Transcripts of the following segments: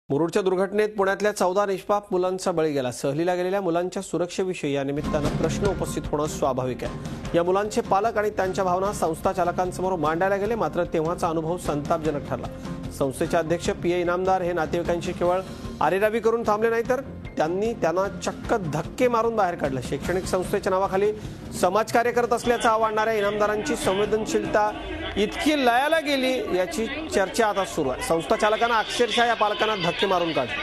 मुरुडच्या दुर्घटनेत पुण्यातल्या 14 निष्पाप मुलांचा बळी गेला। सहलीला गेलेल्या मुलांच्या सुरक्षेविषयी या निमित्तानं प्रश्न उपस्थित होणं स्वाभाविक आहे। या मुलांचे पालक आणि त्यांच्या भावना संस्था चालकांसमोर मांडायला गेले, मात्र तेव्हाचा अनुभव संतापजनक ठरला। संस्थेचे अध्यक्ष पीए इनामदार हे नातेवाईकांची केवळ आरेरावी करून थांबले नाही, तर त्यांना चक्क धक्के मारून बाहेर काढलं। शैक्षणिक संस्थेच्या नावाखाली समाजकार्य करत असल्याचं आवाहणाऱ्या इनामदारांची संवेदनशीलता इतकी लयाला गेली याची चर्चा आता सुरू आहे। संस्था चालकांना अक्षरशः या पालकांना धक्के मारून काढले।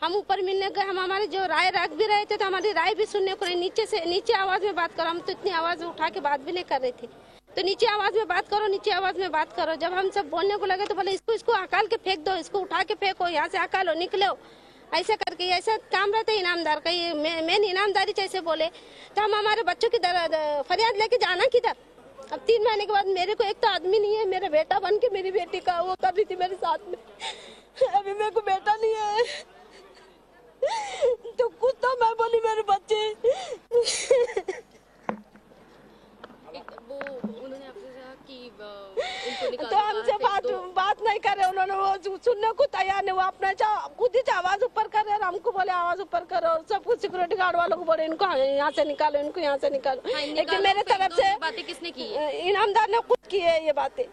हम ऊपर मिलने गए, हम हमारे जो राय रख भी रहे थे तो हमारी राय भी सुनने को नहीं। नीचे आवाज में बात करो, हम तो इतनी आवाज उठा के बात भी नहीं कर रहे थे। तो नीचे आवाज में बात करो, नीचे आवाज में बात करो। जब हम सब बोलने को लगे तो बोले इसको हकाल के फेंक दो, इसको उठा के फेंको, यहाँ से हकालो, निकलो, ऐसे करके ऐसा काम रहता है इनामदार का। ये मेन इनामदारी जैसे बोले तो हम हमारे बच्चों की फरियाद लेके जाना किधर। अब 3 महीने के बाद मेरे को एक तो आदमी नहीं है, मेरा बेटा बन के मेरी बेटी का वो कर रही थी मेरे साथ में। अभी मेरे को बेटा नहीं है तो कुछ तो मैं बोली मेरे बच्चे उन्होंने आपसे कहा कि उनको निकाल तो हमसे बात नहीं कर रहे। उन्होंने वो सुनने को तैयार नहीं, वो अपना खुद ही आवाज ऊपर कर रहे हैं। हमको बोले आवाज ऊपर करो, और सब कुछ सिक्योरिटी गार्ड वालों को बोले इनको यहाँ से निकालो, इनको यहाँ से निकालो। लेकिन मेरे तरफ से बातें किसने की? इनामदार ने खुद की है ये बातें।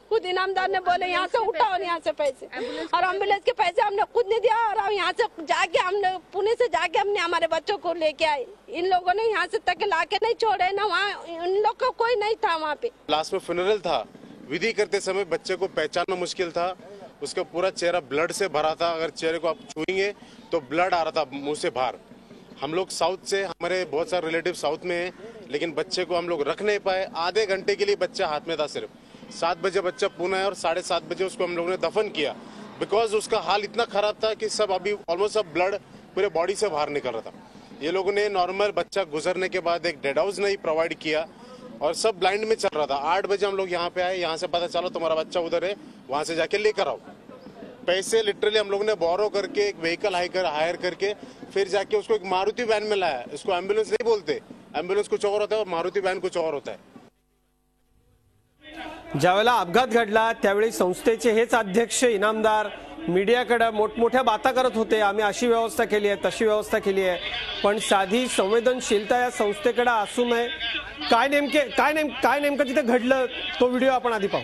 खुद इनामदार ने बोले यहाँ से उठाओ, यहाँ से पैसे, और एम्बुलेंस के पैसे हमने खुद नहीं दिया। और यहाँ से जाके हमने पुणे से जाके हमने हमारे बच्चों को लेके आए। इन लोगों ने यहाँ से तक लाके नहीं छोड़े ना, वहाँ उन लोग का कोई नहीं था वहाँ पे। लास्ट में फ्यूनरल था, विधि करते समय बच्चे को पहचानना मुश्किल था। उसका पूरा चेहरा ब्लड से भरा था, अगर चेहरे को आप छुएंगे तो ब्लड आ रहा था मुंह से बाहर। हम लोग साउथ से, हमारे बहुत सारे रिलेटिव साउथ में हैं, लेकिन बच्चे को हम लोग रख नहीं पाए। आधे घंटे के लिए बच्चा हाथ में था सिर्फ। 7 बजे बच्चा पुणे है और 7:30 बजे उसको हम लोगों ने दफन किया, बिकॉज उसका हाल इतना खराब था कि सब अभी ऑलमोस्ट सब ब्लड पूरे बॉडी से बाहर निकल रहा था। ये लोगों ने नॉर्मल बच्चा गुजरने के बाद एक डेड हाउस नहीं प्रोवाइड किया और सब ब्लाइंड में चल रहा था। 8 बजे हम लोग यहाँ पे आए, यहाँ से पता चला तुम्हारा बच्चा उधर है, वहां से जाके लेकर आओ। पैसे लिटरली हम लोग ने बोरो करके एक व्हीकल हायर करके फिर जाके उसको एक मारुति वैन में लाया। इसको एम्बुलेंस नहीं बोलते, एम्बुलेंस कुछ और होता है और मारुति वैन कुछ और होता है। ज्यावेळेला अपघात घडला त्यावेळी संस्थेचे हेच अध्यक्ष इनामदार मीडियाकडे मोठमोठ्या बाता करत होते। आम्ही अशी व्यवस्था केली आहे, तशी व्यवस्था केली आहे, पण साधी संवेदनशीलता या संस्थेकडे असू नये। काय नेमकं तिथे घडलं तो व्हिडिओ आपण आधी पाहू।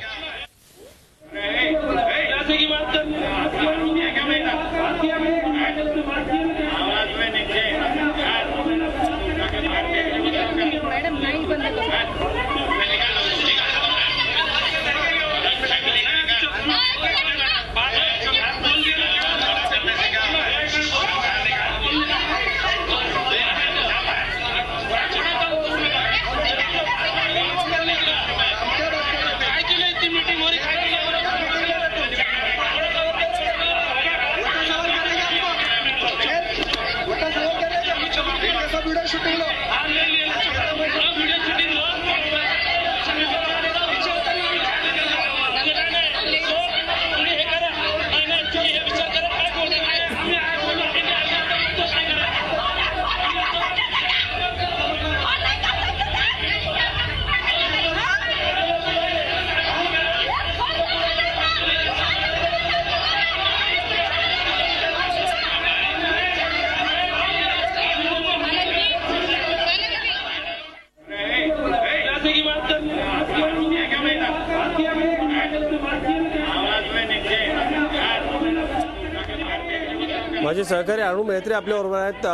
माझे सहकारी अरुण मेहत्रे आपल्याबरोबर आहेत।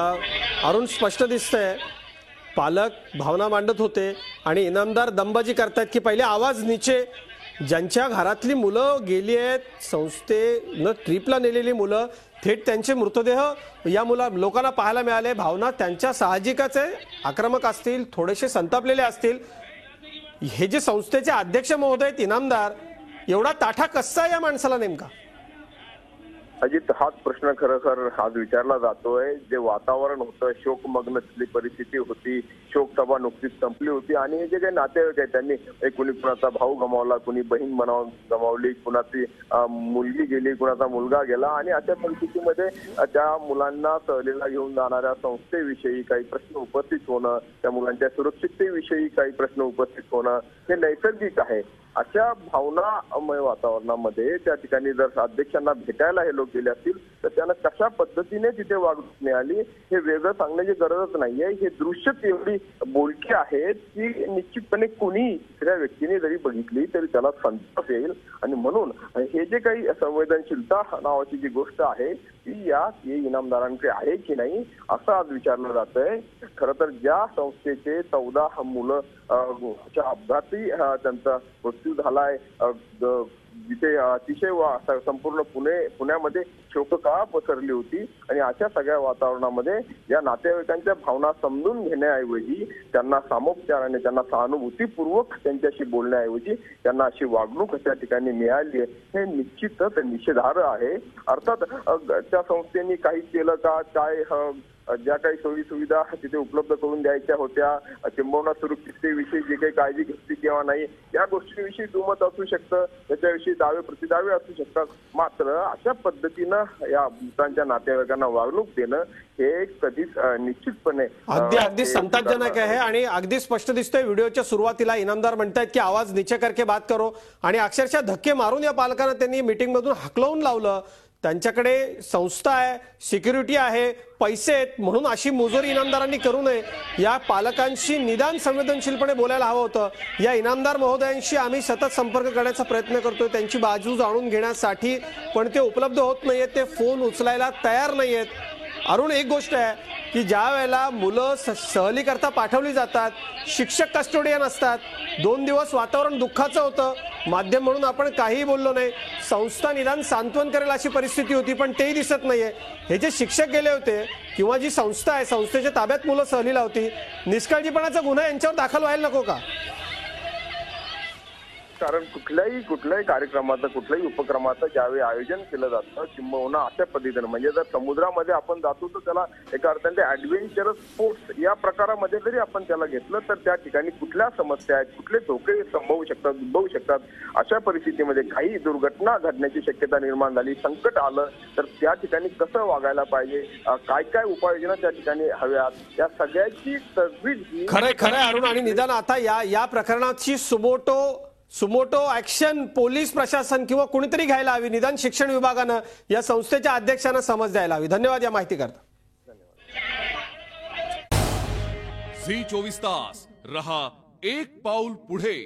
अरुण, स्पष्ट दिसतंय पालक भावना मांडत होते आणि इनामदार दंबाजी करतायत की पहिले आवाज नीचे। ज्यांच्या घरातली मुलं गेली आहेत, संस्थेनं ट्रिपला नेलेली मुलं, थेट त्यांचे मृतदेह या लोकांना पाहायला मिळाले। भावना त्यांच्या साहजिकच आहे, आक्रमक असतील, थोडेसे संतापलेले असतील। हे जे संस्थेचे अध्यक्ष महोदय आहेत इनामदार, एवढा ताठा कसा या माणसाला नेमका? अजित, हाच प्रश्न खरोखर आज विचारला जातोय। जे वातावरण होतं, शोकमग्न परिस्थिती होती, शोकसभा नुकतीच संपली होती आणि जे काही नातेवाईक आहेत त्यांनी कुणी कुणाचा भाऊ गमावला, कुणी बहीण गमावली, कुणाची मुलगी गेली, कुणाचा मुलगा गेला आणि अशा परिस्थितीमध्ये त्या मुलांना सहलीला घेऊन जाणाऱ्या संस्थेविषयी काही प्रश्न उपस्थित होणं, त्या मुलांच्या सुरक्षिततेविषयी काही प्रश्न उपस्थित होणं हे नैसर्गिक आहे। अशा भावनामय वातावरणामध्ये त्या ठिकाणी जर अध्यक्षांना भेटायला हे लोक गेले असतील तर त्यांना कशा पद्धतीने तिथे वागणूक मिळाली हे वेगळं सांगण्याची गरजच नाहीये. हे दृश्यच एवढी बोलकी आहेत की निश्चितपणे कुणी त्या व्यक्तीने जरी बघितली तरी त्याला संताप येईल. आणि म्हणून हे जे काही संवेदनशीलता नावाची जी गोष्ट आहे ती या इनामदारांकडे आहे की नाही असं आज विचारलं जात आहे. खरं तर ज्या संस्थेचे 14 मुलं अपघाती त्यांचा मृत्यू झालाय, जिथे अतिशय संपूर्ण पुण्यामध्ये शोककळा पसरली होती आणि अशा सगळ्या वातावरणामध्ये या नातेवाईकांच्या भावना समजून घेण्याऐवजी त्यांना सामोपचाराने त्यांना सहानुभूतीपूर्वक त्यांच्याशी बोलण्याऐवजी त्यांना अशी वागणूक त्या ठिकाणी मिळाली हे निश्चितच निषेधार्ह आहे. अर्थात त्या संस्थेने काही केलं का, काय ज्या काही सोयी सुविधा तिथे उपलब्ध करून द्यायच्या होत्या, किंबहुना सुरक्षिततेविषयी जे काही काळजी घेतली किंवा नाही या गोष्टींविषयी दुमत असू शकतं, त्याच्याविषयी दावे प्रतिदावे असू शकतात. मात्र अशा पद्धतीनं या मृतांच्या नातेवाईकांना वागणूक देणं हे कधीच निश्चितपणे अगदी संतापजनक आहे. आणि अगदी स्पष्ट दिसतोय व्हिडिओच्या सुरुवातीला इनामदार म्हणतायत की आवाज नीचे करके बात करो, आणि अक्षरशः धक्के मारून या पालकांना त्यांनी मीटिंग मधून हाकलवून लावलं. त्यांच्याकडे संस्था आहे, सिक्युरिटी आहे, पैसे आहेत, म्हणून अशी मुजोरी इनामदारांनी करू नये. या पालकांशी निदान संवेदनशीलपणे बोलायला हवं होतं. या इनामदार महोदयांशी आम्ही सतत संपर्क करण्याचा प्रयत्न करतोय त्यांची बाजू जाणून घेण्यासाठी, पण ते उपलब्ध होत नाहीयेत, ते फोन उचलायला तयार नाहीयेत. अरुण, एक गोष्ट आहे की ज्या वेळेला मुलं सहली करता पाठवली जातात, शिक्षक कस्टोडियन असतात, 2 दिवस वातावरण दुःखाचं होतं, माध्यम म्हणून आपण काहीही बोललो नाही, संस्था निदान सांत्वन करेल अशी परिस्थिती होती, पण तेही दिसत नाहीये. हे जे शिक्षक गेले होते किंवा जी संस्था आहे, संस्थेच्या ताब्यात मुलं सहलीला होती, निष्काळजीपणाचा गुन्हा यांच्यावर दाखल व्हायला नको का? कारण कुठल्याही कार्यक्रमाचं कुठल्याही उपक्रमाचं ज्यावेळी आयोजन केलं जातं किंबहुना अशा पद्धतीनं म्हणजे जर समुद्रामध्ये आपण जातो तर त्याला एका अर्थाने ऍडव्हेंचरस स्पोर्ट्स या प्रकारामध्ये जरी आपण त्याला घेतलं तर त्या ठिकाणी कुठल्या समस्या आहेत, कुठले धोके उद्भवू शकतात. अशा परिस्थितीमध्ये काही दुर्घटना घडण्याची शक्यता निर्माण झाली, संकट आलं तर त्या ठिकाणी कसं वागायला पाहिजे, काय उपाययोजना त्या ठिकाणी हव्यात, या सगळ्याची तजवीज खरंय अरुण. आणि निदान आता या प्रकरणाची सुमोटो ऍक्शन पोलीस प्रशासन किंवा कुणीतरी घ्यायला हवी, निदान शिक्षण विभागानं या संस्थेच्या अध्यक्षांना समज द्यायला हवी. धन्यवाद या माहिती करता. झी 24 तास रहा एक पाऊल पुढे.